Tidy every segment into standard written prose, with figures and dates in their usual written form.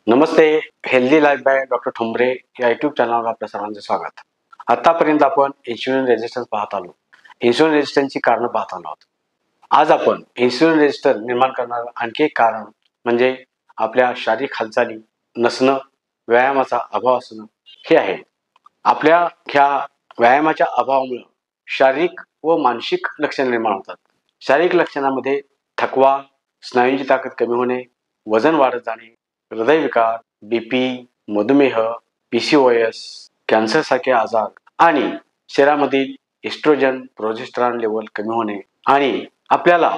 Namaste. Healthy life by doctor Thombre या YouTube चॅनलवर आपल्या सर्वांचे स्वागत. आतापर्यंत आपण इन्सुलिन रेजिस्टन्स पाहत आलो. इन्सुलिन रेजिस्टन्सची कारणं पाहत आलो आहोत. आज आपण इन्सुलिन रेजिस्टन्स निर्माण करणारं आणखी एक कारण म्हणजे आपल्या शारीरिक हालचाली नसणं, व्यायामाचा अभाव असणं हे आहे. आपल्या ह्या व्यायामाच्या अभावामुळे शारीरिक व मानसिक लक्षणे निर्माण होतात. शारीरिक लक्षणामध्ये थकवा, स्नायूंची ताकद कमी होणे, वजन वाढत जाणे, हृदयविकार, बीपी, मधुमेह, पीसीओएस, कॅन्सर सारखे आजार आणि शरीरामधील एस्ट्रोजन, प्रोजेस्टेरॉन लेवल कमी होणे आणि आपल्याला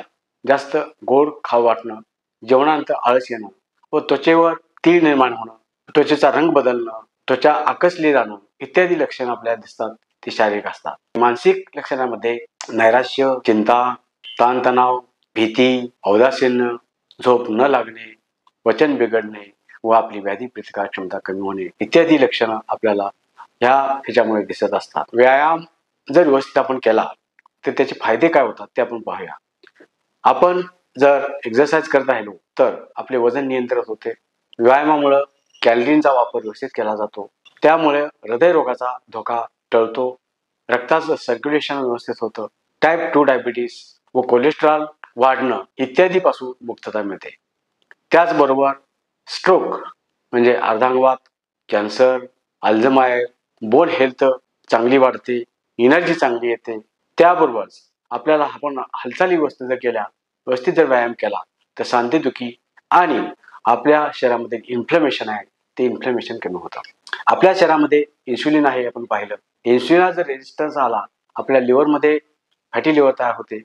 जास्त गोड खाऊ वाटणं, जेवणानंतर आळस येणं व त्वचेवर तीळ निर्माण होणं, त्वचेचा रंग बदलणं, त्वचा आकसली जाणं इत्यादी लक्षणं आपल्याला दिसतात. ती शारीरिक असतात. मानसिक लक्षणामध्ये नैराश्य, चिंता, ताणतणाव, भीती, औदासीन्य, झोप न लागणे, वचन बिघडणे व आपली व्याधी प्रतिकार क्षमता कमी होणे इत्यादी लक्षणं आपल्याला ह्याच्यामुळे दिसत असतात. व्यायाम जर व्यवस्थित आपण केला तर त्याचे फायदे काय होतात ते आपण पाहूया. आपण जर एक्सरसाइज करत राहिलो तर आपले वजन नियंत्रित होते. व्यायामामुळे कॅलरीनचा वापर व्यवस्थित केला जातो. त्यामुळे हृदयरोगाचा धोका टळतो. रक्ताचं सर्क्युलेशन व्यवस्थित होतं. टाईप 2 डायबिटीस व कोलेस्ट्रॉल वाढणं इत्यादीपासून मुक्तता मिळते. त्याचबरोबर स्ट्रोक म्हणजे अर्धांगवात, कॅन्सर, अल्झायमर, बोन हेल्थ चांगली वाढते, एनर्जी चांगली येते. त्याबरोबरच आपल्याला आपण हालचाली व्यवस्थित जर केल्या, व्यवस्थित जर व्यायाम केला तर सांधेदुखी आणि आपल्या शरीरामध्ये इन्फ्लेमेशन आहे ते इन्फ्लेमेशन कमी होतं. आपल्या शरीरामध्ये इन्सुलिन आहे आपण पाहिलं. इन्सुलिनला जर रेजिस्टन्स आला आपल्या लिव्हरमध्ये फॅटी लिव्हर तयार होते.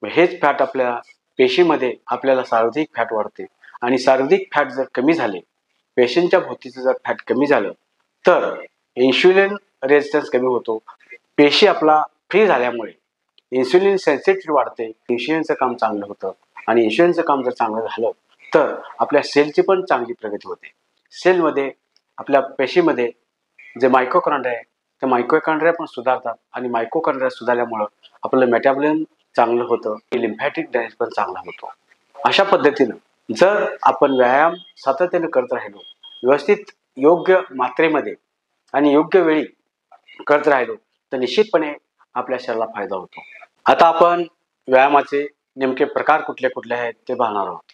हेच फॅट आपल्या पेशीमध्ये आपल्याला सर्वाधिक फॅट वाढते आणि सर्वाधिक फॅट जर कमी झाले, पेशींच्या भोवतीचं जर फॅट कमी झालं तर इन्सुलिन रेजिस्टन्स कमी होतो. पेशी आपला फ्री झाल्यामुळे इन्सुलिन सेन्सिटिव्हिटी वाढते. इन्सुलिनचं काम चांगलं होतं आणि इन्सुलिनचं काम जर चांगलं झालं तर आपल्या सेलची पण चांगली प्रगती होते. सेलमध्ये आपल्या पेशीमध्ये जे मायटोकॉन्ड्रिया आहे ते मायटोकॉन्ड्रिया पण सुधारतात आणि मायटोकॉन्ड्रिया सुधारल्यामुळं आपलं मेटाबॉलिझम चांगलं होतं, लिम्फॅटिक ड्रेनेज पण चांगला होतो. अशा पद्धतीनं जर आपण व्यायाम सातत्याने करत राहिलो, व्यवस्थित योग्य मात्रेमध्ये आणि योग्य वेळी करत राहिलो तर निश्चितपणे आपल्या शरीराला फायदा होतो. आता आपण व्यायामाचे नेमके प्रकार कुठले कुठले आहेत ते पाहणार आहोत.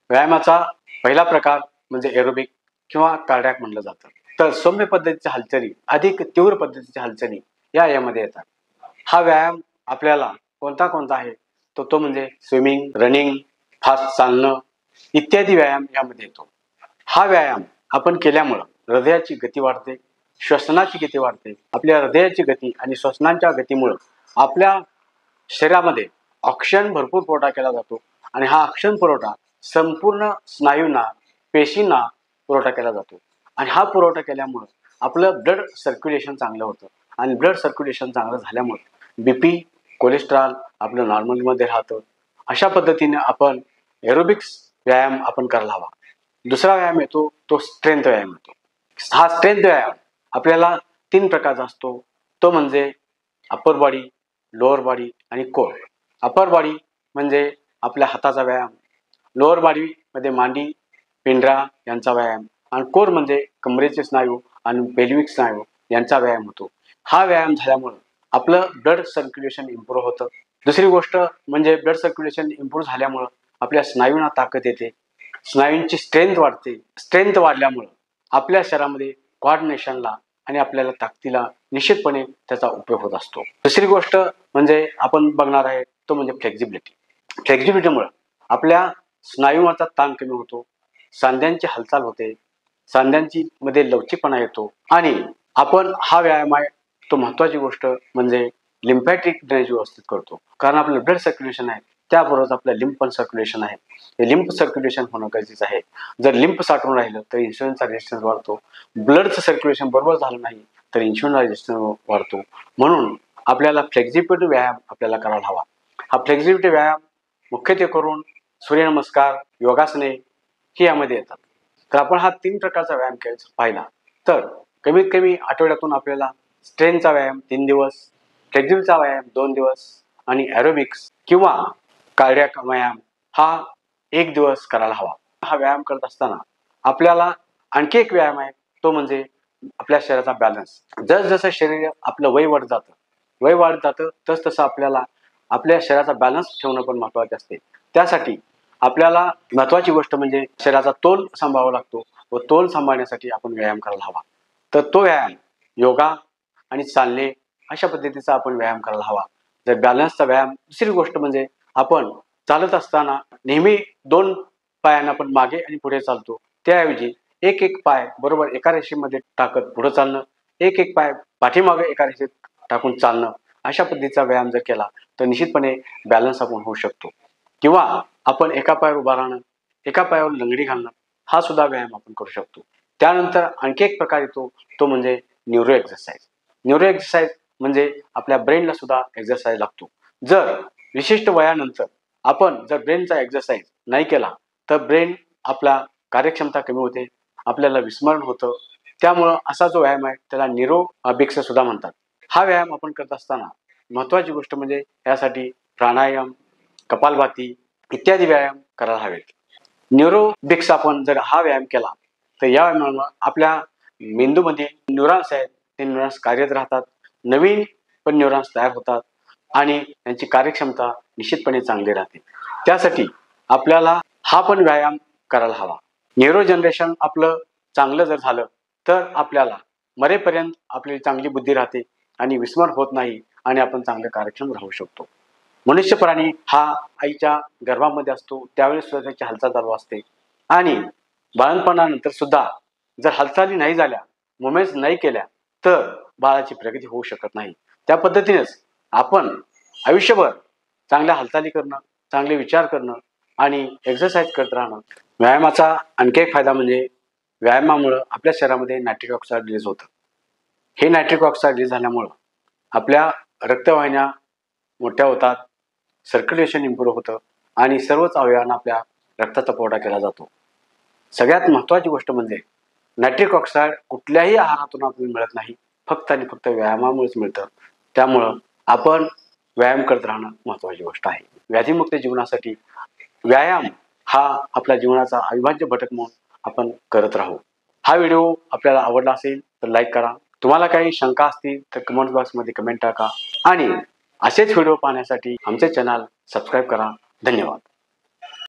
व्यायामाचा पहिला प्रकार म्हणजे एरोबिक किंवा कार्डियाक म्हणलं जातं. तर सौम्य पद्धतीच्या हालचाली अधिक तीव्र पद्धतीच्या हालचाली यामध्ये येतात. हा व्यायाम आपल्याला कोणता आहे तो म्हणजे स्विमिंग, रनिंग, फास्ट चालणं इत्यादी व्यायाम यामध्ये येतो. हा व्यायाम आपण केल्यामुळं हृदयाची गती वाढते, श्वसनाची गती वाढते. आपल्या हृदयाची गती आणि श्वसनाच्या गतीमुळं आपल्या शरीरामध्ये ऑक्सिजन भरपूर पुरवठा केला जातो आणि हा ऑक्सिजन पुरवठा संपूर्ण स्नायूंना, पेशींना पुरवठा केला जातो आणि हा पुरवठा केल्यामुळं आपलं ब्लड सर्क्युलेशन चांगलं होतं आणि ब्लड सर्क्युलेशन चांगलं झाल्यामुळं बीपी, कोलेस्ट्रॉल आपलं नॉर्मलमध्ये राहतं. अशा पद्धतीने आपण एरोबिक्स व्यायाम आपण करायला हवा. दुसरा व्यायाम येतो तो स्ट्रेंथ व्यायाम येतो. हा स्ट्रेंथ व्यायाम आपल्याला 3 प्रकारचा असतो. तो म्हणजे अप्पर बॉडी, लोअर बॉडी आणि कोर. अप्पर बॉडी म्हणजे आपल्या हाताचा व्यायाम, लोअर बॉडीमध्ये मांडी, पिंडरा यांचा व्यायाम आणि कोर म्हणजे कमरेचे स्नायू आणि पेल्विक स्नायू यांचा व्यायाम होतो. हा व्यायाम झाल्यामुळे आपलं ब्लड सर्क्युलेशन इम्प्रूव्ह होतं. दुसरी गोष्ट म्हणजे ब्लड सर्क्युलेशन इम्प्रूव्ह झाल्यामुळं आपल्या स्नायूंना ताकद येते, स्नायूंची स्ट्रेंथ वाढते. स्ट्रेंथ वाढल्यामुळं आपल्या शरीरामध्ये कोऑर्डिनेशनला आणि आपल्याला ताकदीला निश्चितपणे त्याचा उपयोग होत असतो. दुसरी गोष्ट म्हणजे आपण बघणार आहे तो म्हणजे फ्लेक्झिबिलिटी. फ्लेक्झिबिलिटीमुळे आपल्या स्नायूंवरचा ताण कमी होतो, सांध्यांची हालचाल होते, सांध्यांची मध्ये लवचिकपणा येतो आणि आपण हा व्यायाम आहे तो महत्त्वाची गोष्ट म्हणजे लिम्फॅटिक ड्रेनेज व्यवस्थित करतो. कारण आपलं ब्लड सर्क्युलेशन आहे त्याबरोबर आपलं लिम्फ पण सर्क्युलेशन आहे. हे लिम्फ सर्क्युलेशन होणं गरजेचं आहे. जर लिम्फ साठवून राहिलं तर इन्सुलिनचा रेजिस्टन्स वाढतो. ब्लडचं सर्क्युलेशन बरोबर झालं नाही तर इन्सुलिन रेजिस्टन्स वाढतो. म्हणून आपल्याला फ्लेक्झिबिलिटी व्यायाम आपल्याला करायला हवा. हा फ्लेक्झिबिलिटी व्यायाम मुख्यत्वे करून सूर्यनमस्कार, योगासने हे यामध्ये येतात. तर आपण हा 3 प्रकारचा व्यायाम पाहिला तर कमीत कमी आठवड्यातून आपल्याला स्ट्रेंथचा व्यायाम 3 दिवस, फ्लेक्झिबिलिटीचा व्यायाम 2 दिवस आणि एरोबिक्स किंवा कार्डियाक व्यायाम हा 1 दिवस करायला हवा. हा व्यायाम करत असताना आपल्याला आणखी एक व्यायाम आहे, तो म्हणजे आपल्या शरीराचा बॅलन्स. जसजसं शरीर आपलं वय वाढत जातं तसतसं आपल्याला आपल्या शरीराचा बॅलन्स ठेवणं पण महत्त्वाचे असते. त्यासाठी आपल्याला महत्त्वाची गोष्ट म्हणजे शरीराचा तोल सांभाळावा लागतो व तोल सांभाळण्यासाठी आपण व्यायाम करायला हवा. तर तो व्यायाम योगा आणि चालणे अशा पद्धतीचा आपण व्यायाम करायला हवा. जर बॅलन्सचा व्यायाम, दुसरी गोष्ट म्हणजे आपण चालत असताना नेहमी 2 पायांना आपण मागे आणि पुढे चालतो, त्याऐवजी एक एक पाय बरोबर एका रेषेमध्ये टाकत पुढे चालणं, एक एक पाय पाठीमागे एका रेषेत टाकून चालणं, अशा पद्धतीचा व्यायाम जर केला तर निश्चितपणे बॅलन्स आपण होऊ शकतो. किंवा आपण एका पायावर उभा राहणं, एका पायावर लंगडी घालणं, हा सुद्धा व्यायाम आपण करू शकतो. त्यानंतर आणखी एक प्रकार येतो, तो म्हणजे न्यूरो एक्सरसाइज. न्यूरो एक्सरसाइज म्हणजे आपल्या ब्रेनला सुद्धा एक्सरसाइज लागतो. जर विशिष्ट वयानंतर आपण जर ब्रेनचा एक्सरसाइज नाही केला तर ब्रेन आपला कार्यक्षमता कमी होते, आपल्याला विस्मरण होतं. त्यामुळं असा जो व्यायाम आहे त्याला न्यूरोबिक्स सुद्धा म्हणतात. हा व्यायाम आपण करत असताना महत्त्वाची गोष्ट म्हणजे यासाठी प्राणायाम, कपालभाती इत्यादी व्यायाम करायला हवेत. न्यूरोबिक्स आपण जर हा व्यायाम केला तर या व्यायामामुळे आपल्या मेंदूमध्ये न्यूरॉन्स आहेत, ते न्यूरॉन्स कार्यरत राहतात, नवीन पण न्यूरॉन्स तयार होतात आणि त्यांची कार्यक्षमता निश्चितपणे चांगली राहते. त्यासाठी आपल्याला हा पण व्यायाम करायला हवा. न्यूरो जनरेशन आपलं चांगलं जर झालं तर आपल्याला मरेपर्यंत आपली चांगली बुद्धी राहते आणि विस्मरण होत नाही आणि आपण चांगले कार्यक्षम राहू शकतो. मनुष्य प्राणी हा आईच्या गर्भामध्ये असतो त्यावेळेस सुद्धा त्याची हालचाल चालू असते आणि बाळंतपणानंतर सुद्धा जर हालचाली नाही झाल्या, मुवमेंट्स नाही केल्या तर बाळाची प्रगती होऊ शकत नाही. त्या पद्धतीनेच आपण आयुष्यभर चांगल्या हालचाली करणं, चांगले विचार करणं आणि एक्सरसाइज करत राहणं. व्यायामाचा आणखी एक फायदा म्हणजे व्यायामामुळं आपल्या शरीरामध्ये नायट्रिक ऑक्साईड रिलीज होतं. हे नायट्रिक ऑक्साईड रिलीज झाल्यामुळं आपल्या रक्तवाहिन्या मोठ्या होतात, सर्क्युलेशन इम्प्रूव्ह होतं आणि सर्वच अवयवांना आपल्या रक्ताचा पुरवठा केला जातो. सगळ्यात महत्त्वाची गोष्ट म्हणजे नायट्रिक ऑक्साईड कुठल्याही आहारातून आपल्याला मिळत नाही, फक्त आणि फक्त व्यायामामुळेच मिळतं. त्यामुळं आपण व्यायाम करत राहणं महत्त्वाची गोष्ट आहे. व्याधीमुक्त जीवनासाठी व्यायाम हा आपल्या जीवनाचा अविभाज्य घटक म्हणून आपण करत राहू. हा व्हिडिओ आपल्याला आवडला असेल तर लाईक करा. तुम्हाला काही शंका असतील तर कमेंट बॉक्समध्ये कमेंट टाका आणि असेच व्हिडिओ पाहण्यासाठी आमचे चॅनल सबस्क्राईब करा. धन्यवाद.